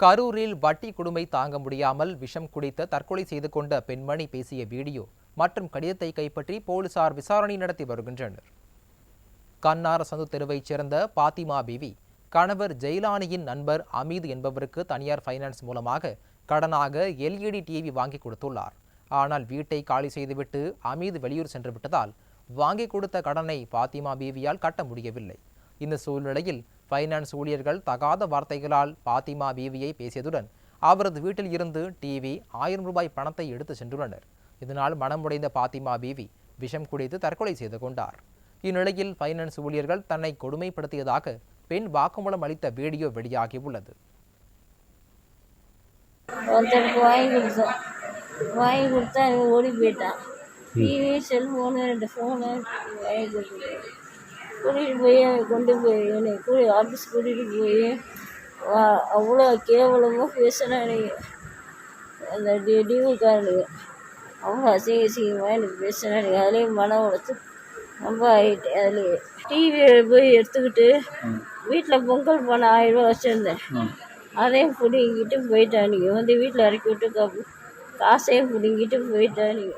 கரூரில் வட்டி கொடுமை தாங்க முடியாமல் விஷம் குடித்து தற்கொலை செய்து கொண்ட பெண்மணி பேசிய வீடியோ மற்றும் கடிதத்தை கைப்பற்றி போலீசார் விசாரணை நடத்தி வருகின்றனர். கண்ணாரசந்து தெருவைச் சேர்ந்த பாத்திமா பிவி கணவர் ஜெயிலானியின் நண்பர் அமீது என்பவருக்கு தனியார் ஃபைனான்ஸ் மூலமாக கடனாக LED டிவி வாங்கி கொடுத்துள்ளார். ஆனால் வீட்டை காலி செய்துவிட்டு அமீது வெளியூர் சென்று விட்டதால் வாங்கி கொடுத்த கடனை பாத்திமா பிவியால் கட்ட முடியவில்லை. இந்த சூழ்நிலையில் ஃபைனான்ஸ் ஊழியர்கள் தகாத வார்த்தைகளால் பாத்திமா பிவியை பேசியதுடன் அவரது வீட்டில் இருந்து டிவி, 1000 ரூபாய் பணத்தை எடுத்து சென்றுள்ளனர். இதனால் மனமுடைந்த பாத்திமா பிவி விஷம் குடித்து தற்கொலை செய்து கொண்டார். இந்நிலையில் ஃபைனான்ஸ் ஊழியர்கள் தன்னை கொடுமைப்படுத்தியதாக பெண் வாக்குமூலம் அளித்த வீடியோ வெளியாகியுள்ளது. வாங்கி கொடுத்தா ஓடி போயிட்டான். டிவி, செல்ஃபோனு, 2 ஃபோனு வாங்கி கொடுத்துட்டு கூட்டிகிட்டு போய் கொண்டு போய் என்னை ஆஃபீஸ் கூட்டிகிட்டு போய் அவ்வளோ கேவலமாக பேசினானுங்க. அந்த டிவிக்காரனுங்க அவ்வளோ அசிங்கமாக எனக்கு பேசினானுங்க. அதுலேயே மனம் உடைச்சு ரொம்ப ஆகிட்டேன். அதுலேயே டிவியை போய் எடுத்துக்கிட்டு வீட்டில் பொங்கல் பண்ண 1000 ரூபா வச்சுருந்தேன். அதையும் பிடிங்கிட்டு போயிட்டானுங்க. வந்து வீட்டில் இறக்கி விட்டு காசையும் பிடிங்கிட்டு போயிட்டானுங்க.